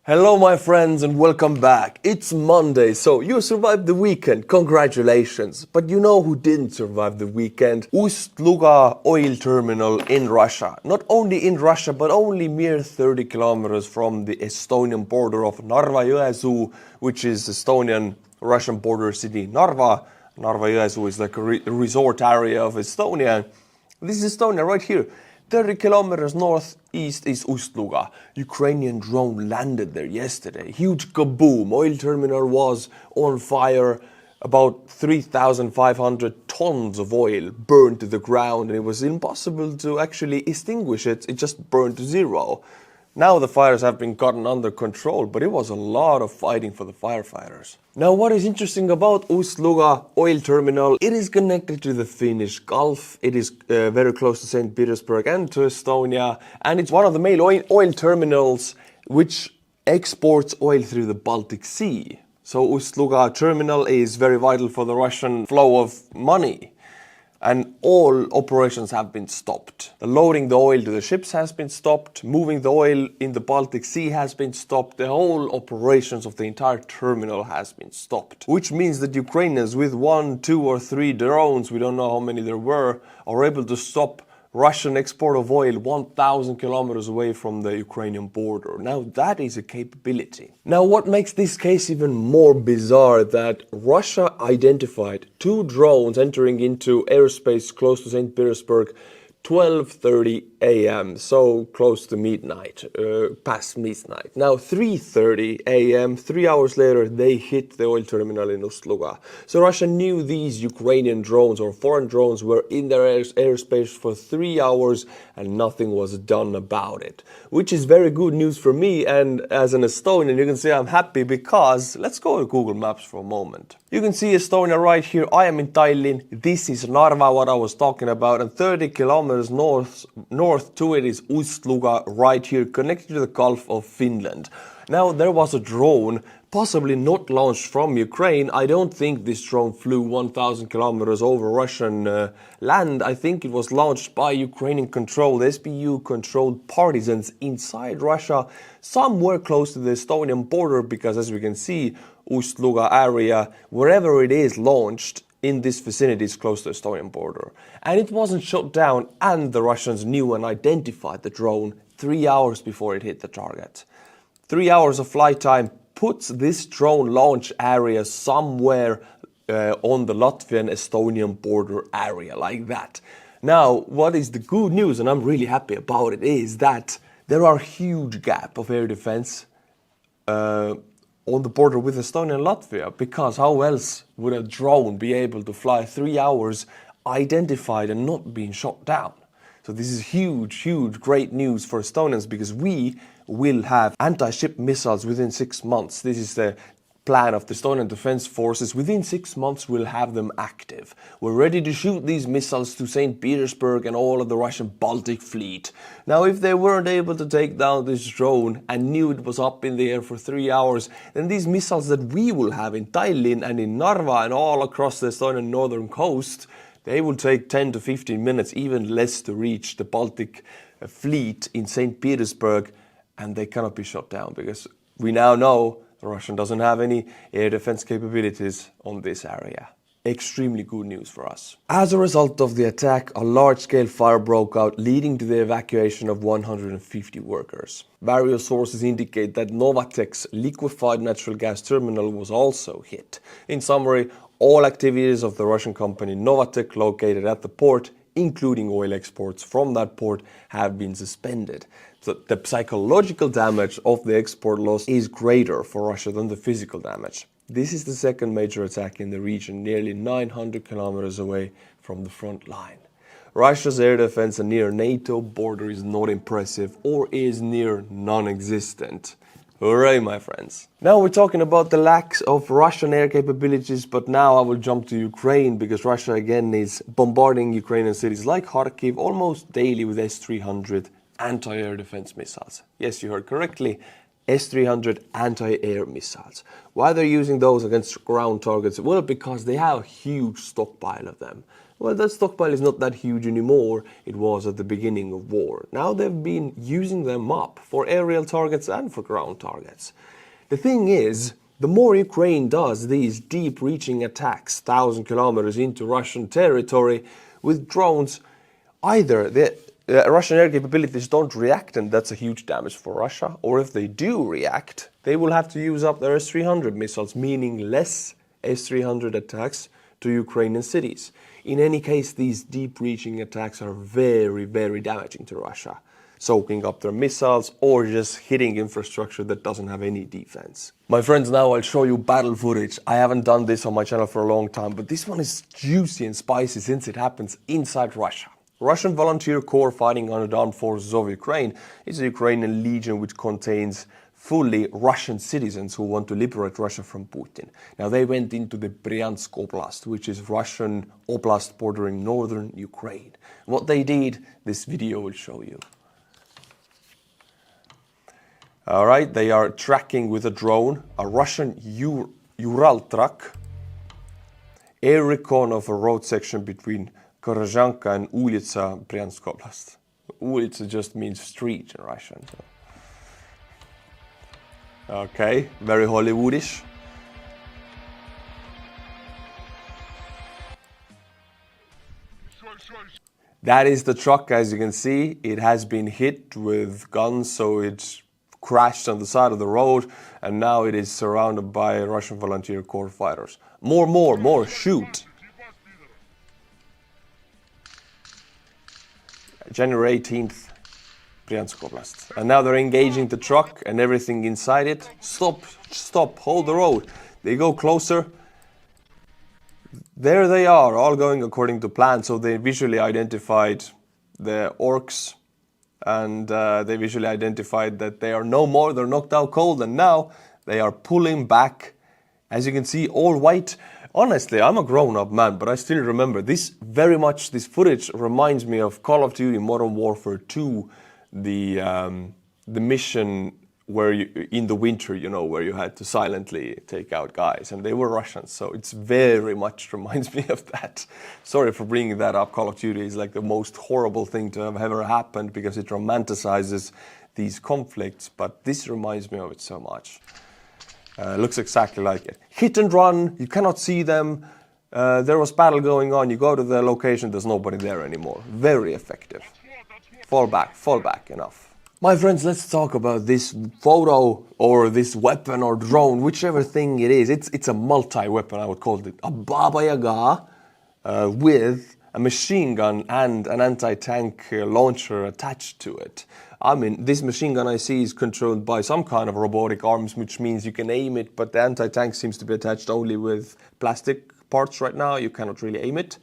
Hello my friends and welcome back. It's Monday, so you survived the weekend, congratulations. But you know who didn't survive the weekend? Uluga Oil Terminal in Russia. Not only in Russia, but only mere 30 kilometers from the Estonian border of Narva-Jõesuu, which is Estonian-Russian border city Narva. Narva-Jõesuu is like a resort area of Estonia. This is Estonia right here. 30 kilometers northeast is Uluga. Ukrainian drone landed there yesterday. Huge kaboom. Oil terminal was on fire. About 3,500 tons of oil burned to the ground, and it was impossible to actually extinguish it. It just burned to zero. Now the fires have been gotten under control, but it was a lot of fighting for the firefighters. Now what is interesting about Uluga Oil Terminal, it is connected to the Finnish Gulf, it is very close to St. Petersburg and to Estonia, and it's one of the main oil terminals which exports oil through the Baltic Sea. So Uluga Terminal is very vital for the Russian flow of money. And all operations have been stopped. Loading the oil to the ships has been stopped. Moving the oil in the Baltic Sea has been stopped. The whole operations of the entire terminal has been stopped. Which means that Ukrainians with 1, 2 or 3 drones, we don't know how many there were, are able to stop Russian export of oil 1,000 kilometers away from the Ukrainian border. Now that is a capability. Now what makes this case even more bizarre that Russia identified 2 drones entering into airspace close to St. Petersburg 12:30 a.m. so close to midnight, past midnight. Now 3:30 a.m., 3 hours later, they hit the oil terminal in Uluga. So Russia knew these Ukrainian drones or foreign drones were in their airspace for 3 hours and nothing was done about it. Which is very good news for me, and as an Estonian you can see I'm happy because, let's go to Google Maps for a moment. You can see Estonia right here. I am in Tallinn. This is Narva, what I was talking about, and 30 kilometers north to it is Uluga right here, connected to the Gulf of Finland. Now there was a drone, possibly not launched from Ukraine. I don't think this drone flew 1,000 kilometers over Russian land. I think it was launched by Ukrainian-controlled, SBU-controlled partisans inside Russia, somewhere close to the Estonian border, because as we can see, Uluga area, wherever it is launched, in this vicinity is close to the Estonian border. And it wasn't shot down, and the Russians knew and identified the drone 3 hours before it hit the target. 3 hours of flight time puts this drone launch area somewhere on the Latvian-Estonian border area, like that. Now, what is the good news, and I'm really happy about it, is that there are huge gap of air defense on the border with Estonia and Latvia, because how else would a drone be able to fly 3 hours identified and not being shot down? So this is huge, great news for Estonians, because we will have anti-ship missiles within 6 months. This is the plan of the Estonian Defense Forces. Within 6 months we'll have them active. We're ready to shoot these missiles to St. Petersburg and all of the Russian Baltic fleet. Now if they weren't able to take down this drone and knew it was up in the air for 3 hours, then these missiles that we will have in Tallinn and in Narva and all across the Estonian northern coast, they will take 10 to 15 minutes, even less, to reach the Baltic fleet in St. Petersburg, and they cannot be shot down because we now know Russia doesn't have any air defense capabilities on this area. Extremely good news for us. As a result of the attack, a large-scale fire broke out, leading to the evacuation of 150 workers. Various sources indicate that Novatek's liquefied natural gas terminal was also hit. In summary, all activities of the Russian company Novatek located at the port, including oil exports from that port, have been suspended. So the psychological damage of the export loss is greater for Russia than the physical damage. This is the second major attack in the region, nearly 900 kilometers away from the front line. Russia's air defense near NATO border is not impressive or is near non-existent. Hooray, my friends. Now we're talking about the lack of Russian air capabilities, but now I will jump to Ukraine, because Russia again is bombarding Ukrainian cities like Kharkiv almost daily with S-300 anti-air defense missiles. Yes, you heard correctly, S-300 anti-air missiles. Why they're using those against ground targets? Well, because they have a huge stockpile of them. Well, that stockpile is not that huge anymore. It was at the beginning of war. Now they've been using them up for aerial targets and for ground targets. The thing is, the more Ukraine does these deep-reaching attacks 1,000 kilometers into Russian territory with drones, either the Russian air capabilities don't react, and that's a huge damage for Russia, or if they do react, they will have to use up their S-300 missiles, meaning less S-300 attacks to Ukrainian cities. In any case, these deep-reaching attacks are very, very damaging to Russia, soaking up their missiles or just hitting infrastructure that doesn't have any defense. My friends, now I'll show you battle footage. I haven't done this on my channel for a long time, but this one is juicy and spicy since it happens inside Russia. Russian volunteer corps fighting under the armed forces of Ukraine is a Ukrainian legion which contains fully Russian citizens who want to liberate Russia from Putin. Now they went into the Bryansk Oblast, which is Russian oblast bordering northern Ukraine. What they did, this video will show you. Alright, they are tracking with a drone a Russian Ural truck, air recon of a road section between Korozhanka and Ulitsa, Bryansk Oblast. Ulitsa just means street in Russian. So. Okay, very Hollywoodish. That is the truck, as you can see. It has been hit with guns, so it's crashed on the side of the road, and now it is surrounded by Russian volunteer corps fighters. More, shoot! January 18th, Bryansk Oblast. And now they're engaging the truck and everything inside it. Stop, hold the road. They go closer. There they are, all going according to plan. So they visually identified the orcs, and they visually identified that they are no more, they're knocked out cold, and now they are pulling back. As you can see, all white. Honestly, I'm a grown-up man, but I still remember this very much. This footage reminds me of Call of Duty Modern Warfare 2, the mission where you, in the winter, you know, where you had to silently take out guys, and they were Russians, so it's very much reminds me of that. Sorry for bringing that up. Call of Duty is like the most horrible thing to have ever happened because it romanticizes these conflicts, but this reminds me of it so much. Looks exactly like it. Hit and run, you cannot see them. There was battle going on, you go to the location, there's nobody there anymore. Very effective. Fall back, enough. My friends, let's talk about this photo or this weapon or drone, whichever thing it is. It's a multi-weapon, I would call it. A Baba Yaga with a machine gun and an anti-tank launcher attached to it. I mean, this machine gun I see is controlled by some kind of robotic arms, which means you can aim it, but the anti-tank seems to be attached only with plastic parts right now. You cannot really aim it.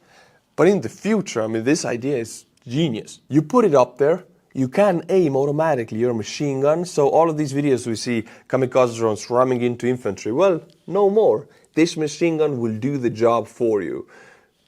But in the future, I mean, this idea is genius. You put it up there, you can aim automatically your machine gun. So all of these videos we see kamikaze drones ramming into infantry, well, no more. This machine gun will do the job for you.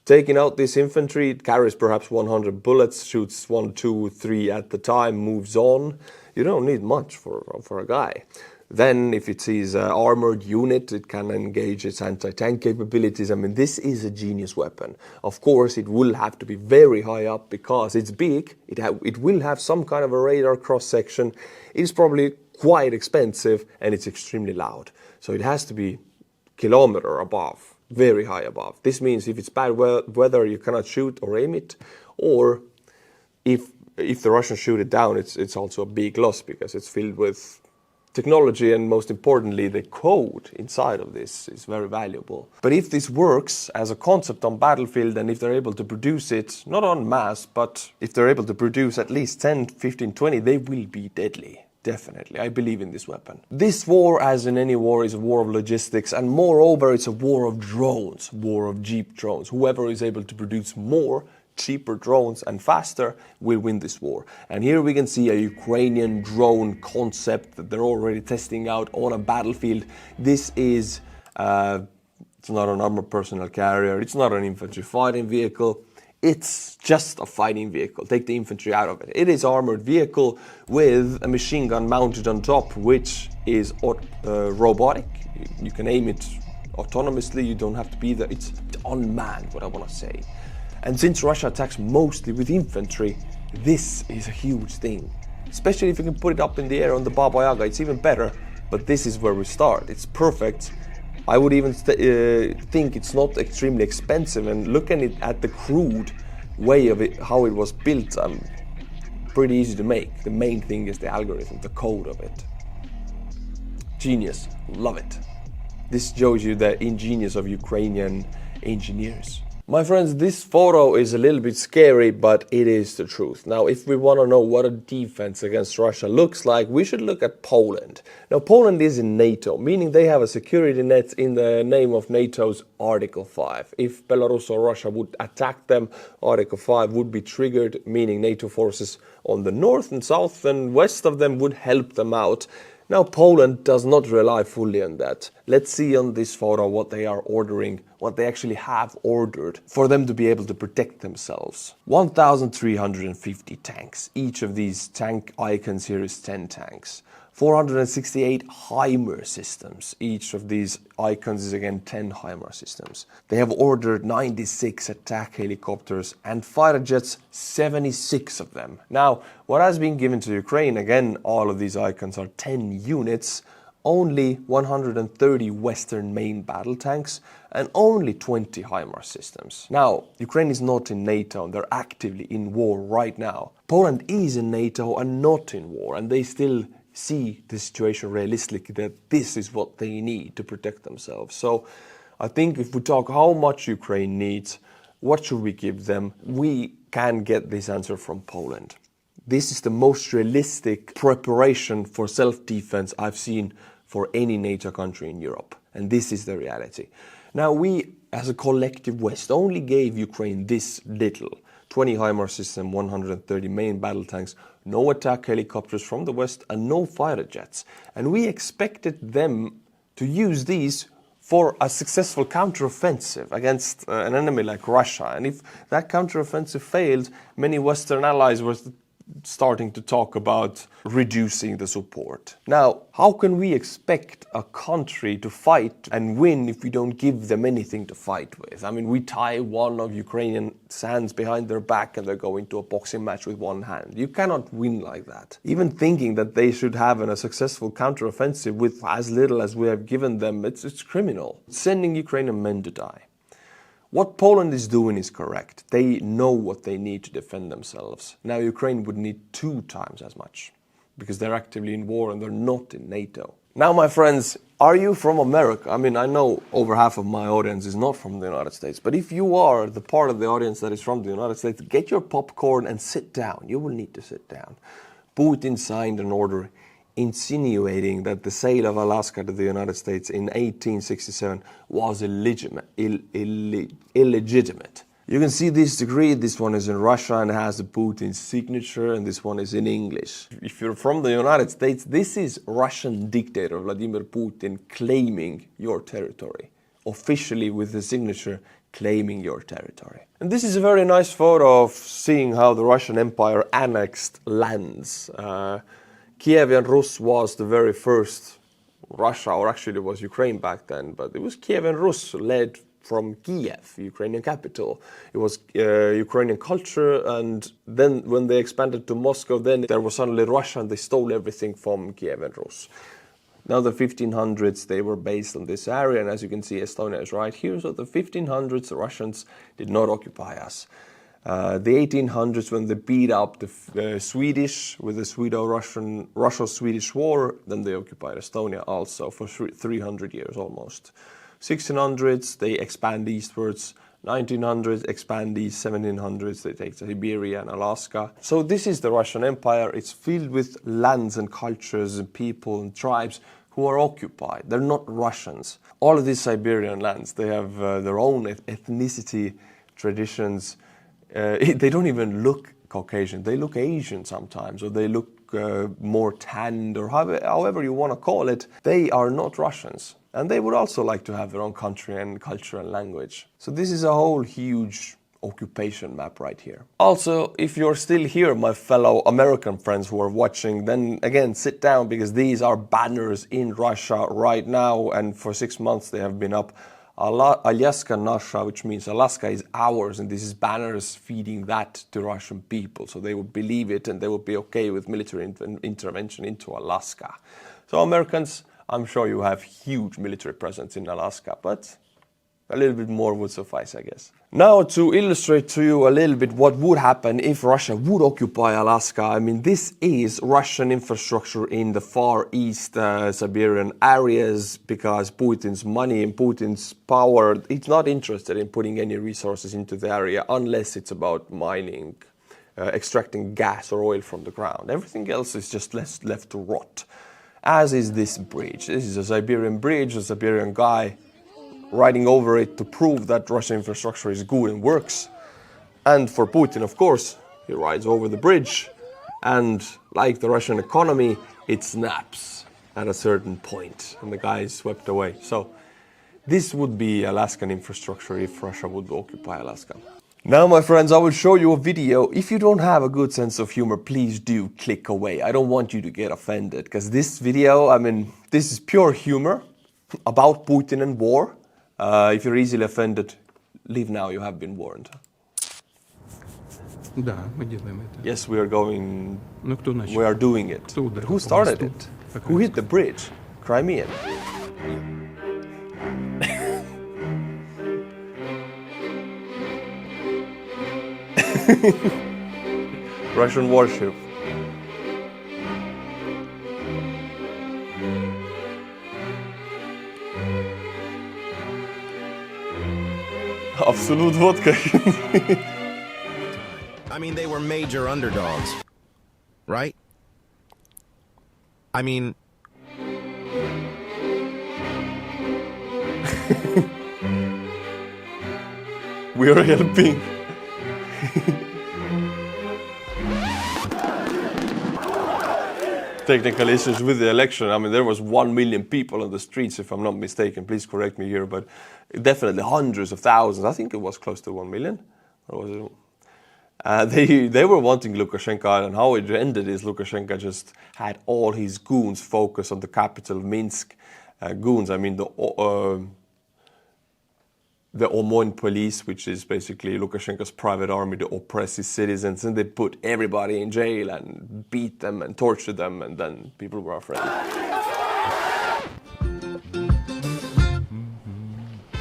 Taking out this infantry, it carries perhaps 100 bullets, shoots 1, 2, 3 at the time, moves on. You don't need much for a guy. Then if it sees an armored unit, it can engage its anti-tank capabilities. I mean, this is a genius weapon. Of course, it will have to be very high up because it's big. It will have some kind of a radar cross-section. It's probably quite expensive and it's extremely loud. So it has to be kilometer above, very high above. This means if it's bad weather, you cannot shoot or aim it, or if the Russians shoot it down, it's also a big loss because it's filled with technology, and most importantly, the code inside of this is very valuable. But if this works as a concept on battlefield, and if they're able to produce it, not en masse, but if they're able to produce at least 10, 15, 20, they will be deadly. Definitely, I believe in this weapon. This war, as in any war, is a war of logistics, and moreover, it's a war of drones, war of cheap drones. Whoever is able to produce more cheaper drones and faster will win this war. And here we can see a Ukrainian drone concept that they're already testing out on a battlefield. This is, it's not an armored personnel carrier, it's not an infantry fighting vehicle, it's just a fighting vehicle. Take the infantry out of it. It is an armored vehicle with a machine gun mounted on top, which is robotic. You can aim it autonomously, you don't have to be there. It's unmanned, what I want to say. And since Russia attacks mostly with infantry, this is a huge thing. Especially if you can put it up in the air on the Baba Yaga, it's even better. But this is where we start. It's perfect. I would even think it's not extremely expensive, and looking at the crude way of it, how it was built, pretty easy to make. The main thing is the algorithm, the code of it. Genius, love it. This shows you the ingenious of Ukrainian engineers. My friends, this photo is a little bit scary, but it is the truth. Now, if we want to know what a defense against Russia looks like, we should look at Poland. Now, Poland is in NATO, meaning they have a security net in the name of NATO's Article 5. If Belarus or Russia would attack them, Article 5 would be triggered, meaning NATO forces on the north and south and west of them would help them out. Now, Poland does not rely fully on that. Let's see on this photo what they are ordering, what they actually have ordered for them to be able to protect themselves. 1,350 tanks. Each of these tank icons here is 10 tanks. 468 HIMARS systems. Each of these icons is again 10 HIMARS systems. They have ordered 96 attack helicopters and fighter jets, 76 of them. Now, what has been given to Ukraine, again, all of these icons are 10 units, only 130 Western main battle tanks, and only 20 HIMARS systems. Now, Ukraine is not in NATO, and they're actively in war right now. Poland is in NATO and not in war, and they still see the situation realistically, that this is what they need to protect themselves. So I think if we talk how much Ukraine needs, what should we give them, we can get this answer from Poland. This is the most realistic preparation for self-defense I've seen for any NATO country in Europe. And this is the reality. Now, we as a collective West only gave Ukraine this little. 20 HIMARS system, 130 main battle tanks, no attack helicopters from the West, and no fighter jets. And we expected them to use these for a successful counteroffensive against an enemy like Russia. And if that counteroffensive failed, many Western allies were starting to talk about reducing the support. Now, how can we expect a country to fight and win if we don't give them anything to fight with? I mean, we tie one of Ukrainians' hands behind their back and they're going to a boxing match with one hand. You cannot win like that. Even thinking that they should have a successful counteroffensive with as little as we have given them, it's criminal. Sending Ukrainian men to die. What Poland is doing is correct. They know what they need to defend themselves. Now, Ukraine would need 2 times as much because they're actively in war and they're not in NATO. Now, my friends, are you from America? I mean, I know over half of my audience is not from the United States, but if you are the part of the audience that is from the United States, get your popcorn and sit down. You will need to sit down. Putin signed an order insinuating that the sale of Alaska to the United States in 1867 was illegitimate. You can see this decree. This one is in Russia and has the Putin signature, and this one is in English. If you're from the United States, this is Russian dictator Vladimir Putin claiming your territory, officially with the signature claiming your territory. And this is a very nice photo of seeing how the Russian Empire annexed lands. Kievan Rus was the very first Russia, or actually it was Ukraine back then, but it was Kievan Rus led from Kiev, Ukrainian capital. It was Ukrainian culture, and then when they expanded to Moscow, then there was suddenly Russia and they stole everything from Kievan Rus. Now the 1500s, they were based on this area, and as you can see, Estonia is right here. So the 1500s, the Russians did not occupy us. The 1800s, when they beat up the Swedish with the Russo-Swedish War, then they occupied Estonia also for 300 years almost. 1600s, they expand eastwards. 1900s, expand east. 1700s, they take Siberia and Alaska. So this is the Russian Empire. It's filled with lands and cultures and people and tribes who are occupied. They're not Russians. All of these Siberian lands, they have their own ethnicity, traditions. They don't even look Caucasian. They look Asian sometimes, or they look more tanned, or however you want to call it. They are not Russians. And they would also like to have their own country and culture and language. So this is a whole huge occupation map right here. Also, if you're still here, my fellow American friends who are watching, then again, sit down, because these are banners in Russia right now, and for 6 months they have been up. Alaska Nasha, which means Alaska is ours, and this is banners feeding that to Russian people, so they would believe it and they would be okay with military intervention into Alaska. So Americans, I'm sure you have huge military presence in Alaska, but a little bit more would suffice, I guess. Now, to illustrate to you a little bit what would happen if Russia would occupy Alaska, I mean, this is Russian infrastructure in the far east Siberian areas, because Putin's money and Putin's power, he's not interested in putting any resources into the area unless it's about mining, extracting gas or oil from the ground. Everything else is just left to rot, as is this bridge. This is a Siberian bridge, a Siberian guy riding over it to prove that Russian infrastructure is good and works. And for Putin, of course, he rides over the bridge, and like the Russian economy, it snaps at a certain point and the guy is swept away. So this would be Alaskan infrastructure if Russia would occupy Alaska. Now, my friends, I will show you a video. If you don't have a good sense of humor, please do click away. I don't want you to get offended, because this video, I mean, this is pure humor about Putin and war. If you're easily offended, leave now, you have been warned. Да, мы делаем это. Yes, we are going, Ну, кто начал? we are doing it. Кто ударил Who по started мосту? it? Какая Who hit the bridge? Crimean. Russian warship. Absolute vodka. I mean, they were major underdogs, right? I mean... We are helping. Technical issues with the election. I mean, there was 1 million people on the streets, if I'm not mistaken. Please correct me here, but definitely hundreds of thousands. I think it was close to 1 million. Or was it? They were wanting Lukashenko, and how it ended is Lukashenko just had all his goons focus on the capital, Minsk. Goons, I mean the Omon police, which is basically Lukashenko's private army to oppress his citizens, and they put everybody in jail and beat them and torture them, and then people were afraid.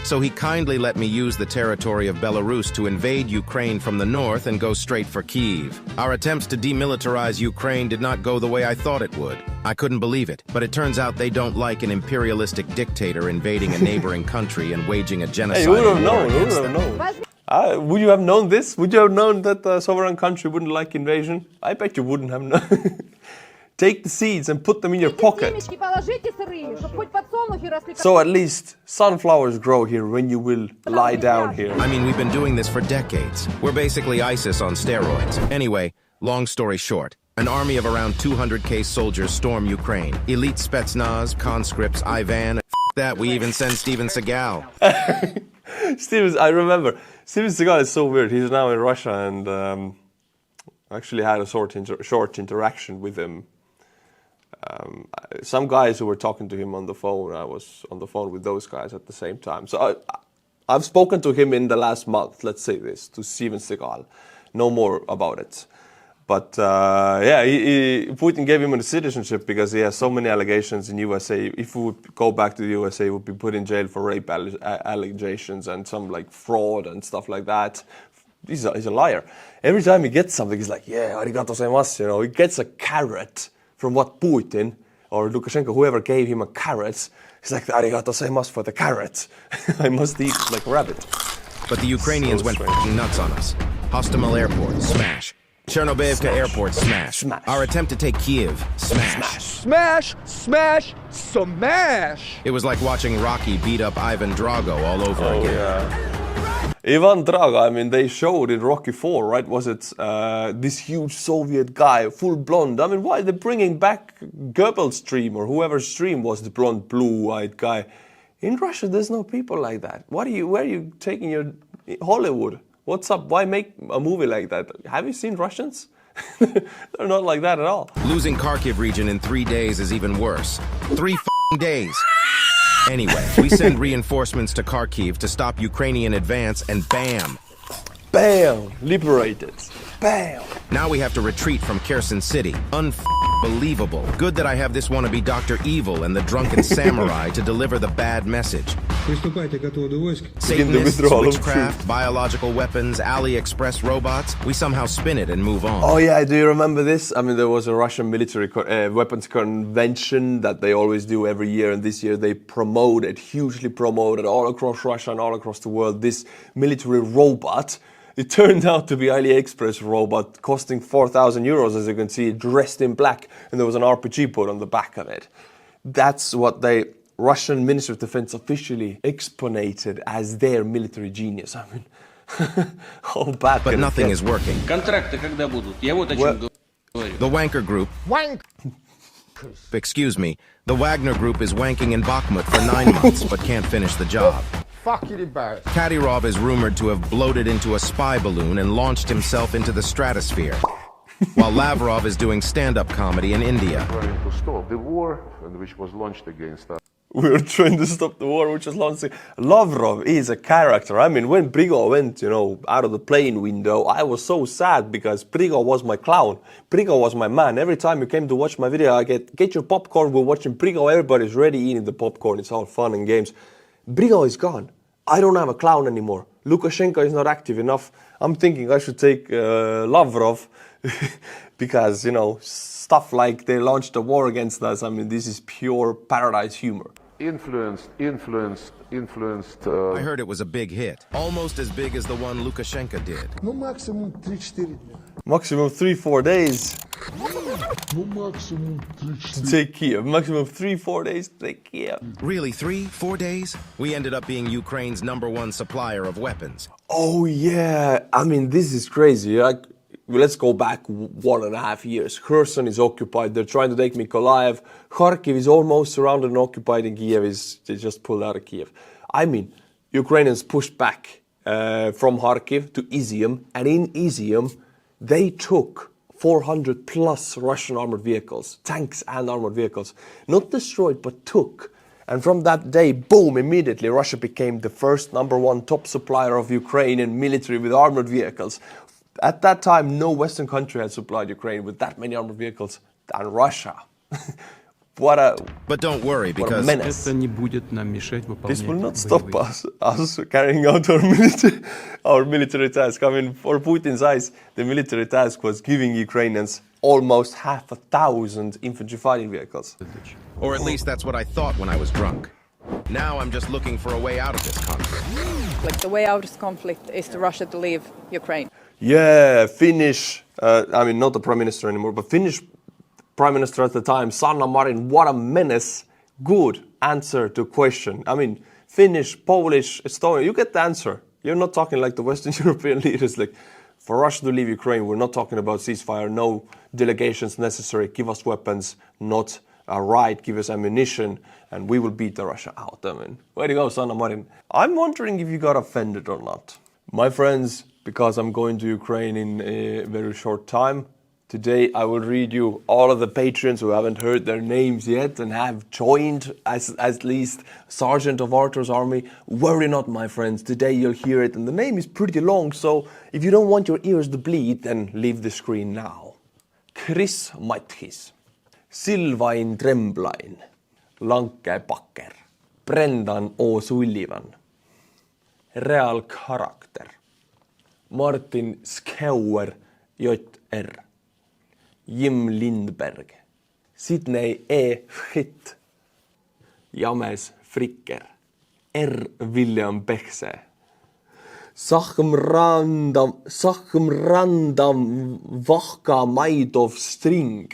So he kindly let me use the territory of Belarus to invade Ukraine from the north and go straight for Kyiv. Our attempts to demilitarize Ukraine did not go the way I thought it would. I couldn't believe it, but it turns out they don't like an imperialistic dictator invading a neighboring country and waging a genocide. Hey, who would have war known? Who against would have them. known? Would you have known this? Would you have known that a sovereign country wouldn't like invasion? I bet you wouldn't have known. Take the seeds and put them in your pocket. So at least sunflowers grow here when you will lie down here. I mean, we've been doing this for decades. We're basically ISIS on steroids. Anyway, long story short, an army of around 200k soldiers storm Ukraine. Elite Spetsnaz, conscripts, Ivan, that, we even send Steven Seagal. I remember. Steven Seagal is so weird. He's now in Russia, and actually had a short interaction with him. Some guys who were talking to him on the phone, I was on the phone with those guys at the same time. So I've spoken to him in the last month, let's say this, to Steven Seagal. No more about it. But yeah, Putin gave him a citizenship because he has so many allegations in USA. If he would go back to the USA, he would be put in jail for rape allegations and some like fraud and stuff like that. He's a liar. Every time he gets something, he's like, yeah, arigato gozaimasu, you know, he gets a carrot from what Putin or Lukashenko, whoever gave him a carrot. He's like, arigato gozaimasu for the carrot. I must eat like a rabbit. But the Ukrainians went nuts on us. Hostomel Airport, smash. Chernobyevka Airport, smash. Our attempt to take Kyiv, smash. Smash, smash, smash! It was like watching Rocky beat up Ivan Drago all over again. Yeah. Ivan Drago, I mean, they showed in Rocky 4, right? Was it this huge Soviet guy, full blonde? I mean, why are they bringing back Goebbels' dream or whoever's dream was the blonde, blue-eyed guy? In Russia, there's no people like that. Where are you taking your Hollywood? What's up? Why make a movie like that? Have you seen Russians? They're not like that at all. Losing Kharkiv region in 3 days is even worse. 3 days. Anyway, we send reinforcements to Kharkiv to stop Ukrainian advance, and bam! Bam! Liberated. Bam! Now we have to retreat from Kherson City. Unbelievable. Good that I have this wannabe Dr. Evil and the drunken samurai to deliver the bad message. Приступайте к отводу войск. Satanists, withdrawal of witchcraft, biological weapons, AliExpress robots, we somehow spin it and move on. Oh yeah, do you remember this? I mean, there was a Russian military weapons convention that they always do every year, and this year they hugely promoted all across Russia and all across the world, this military robot. It turned out to be AliExpress robot costing 4,000 euros, as you can see, dressed in black, and there was an RPG put on the back of it. That's what Russian Ministry of Defense officially exponated as their military genius. I mean, how bad But can it nothing get? is working. Контракты когда будут? Я вот о чем говорю. The Wagner Group, excuse me, the Wagner Group is wanking in Bakhmut for 9 months but can't finish the job. Fucking embarrassed. Kadyrov is rumored to have bloated into a spy balloon and launched himself into the stratosphere, while Lavrov is doing stand-up comedy in India. Trying to stop the war, and which was launched against us. We were trying to stop the war, which was launched. Lavrov is a character. I mean, when Prigo went, out of the plane window, I was so sad because Prigo was my clown. Prigo was my man. Every time you came to watch my video, I get your popcorn. We're watching Prigo. Everybody's ready eating the popcorn. It's all fun and games. Prigo is gone. I don't have a clown anymore. Lukashenko is not active enough. I'm thinking I should take Lavrov because, stuff like they launched a war against us. I mean, this is pure paradise humor. Influenced. I heard it was a big hit, almost as big as the one Lukashenko did. Ну, максимум 3-4 дня. Maximum 3-4 days Ну, максимум 3-4. to take Kiev. Maximum 3-4 days to take Kiev. Really, 3-4 days? We ended up being Ukraine's #1 supplier of weapons. Oh yeah, I mean, this is crazy. Let's go back 1.5 years. Kherson is occupied. They're trying to take Mykolaiv. Kharkiv is almost surrounded and occupied, and they just pulled out of Kiev. I mean, Ukrainians pushed back from Kharkiv to Izium, and in Izium, they took 400 plus Russian armored vehicles, tanks and armored vehicles. Not destroyed, but took. And from that day, boom, immediately Russia became the first #1 top supplier of Ukrainian military with armored vehicles. At that time, no Western country had supplied Ukraine with that many armored vehicles than Russia. But don't worry, what a because menace. Это не будет нам мешать выполнять This will not stop боевые. us carrying out our military task. I mean, for Putin's eyes, the military task was giving Ukrainians almost 5,000 infantry fighting vehicles. or at least that's what I thought when I was drunk. Now I'm just looking for a way out of this conflict. Like the way out of this conflict is to Russia to leave Ukraine. Yeah, Finnish, not the prime minister anymore, but Finnish prime minister at the time, Sanna Marin, what a menace. Good answer to question. I mean, Finnish, Polish, Estonian, you get the answer. You're not talking like the Western European leaders, like, for Russia to leave Ukraine, we're not talking about ceasefire, no delegations necessary, give us weapons, not a right, give us ammunition, and we will beat the Russia out. I mean, way to go, Sanna Marin. I'm wondering if you got offended or not. My friends, because I'm going to Ukraine in a very short time, today I will read you all of the patrons who haven't heard their names yet and have joined as at least Sergeant of Artur's army. Worry not, my friends, today you'll hear it, and the name is pretty long, so if you don't want your ears to bleed, then leave the screen now. Chris Mathis, Sylvain Tremblain, Lanke Bakker, Brendan O'Sullivan, Real Character, Martin Skauer J.R., Jim Lindberg, Sidney E. Schitt, James Fricker, R. William Bechse, Sachem Randam Vachka Maidov String,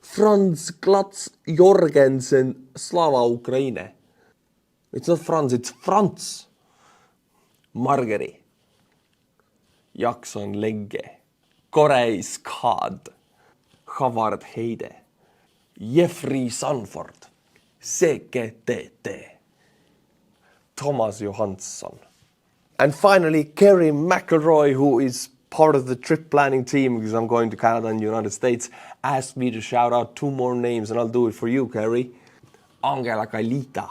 Franz Glatz Jorgensen, Slava Ukraine. It's not Franz, it's Franz. Margeri, Jackson Legge, Corey Skad, Havard Heide, Jeffrey Sanford, CGTT, Thomas Johansson. And finally, Kerry McElroy, who is part of the trip planning team, because I'm going to Canada and the United States, asked me to shout out 2 more names, and I'll do it for you, Kerry. Angela Kalita,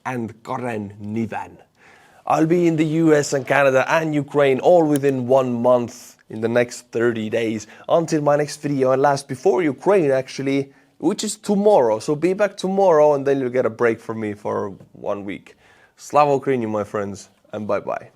and Karen Niven. I'll be in the US and Canada and Ukraine all within 1 month in the next 30 days until my next video and last before Ukraine actually, which is tomorrow. So be back tomorrow and then you'll get a break from me for 1 week. Slava Ukraini, my friends, and bye-bye.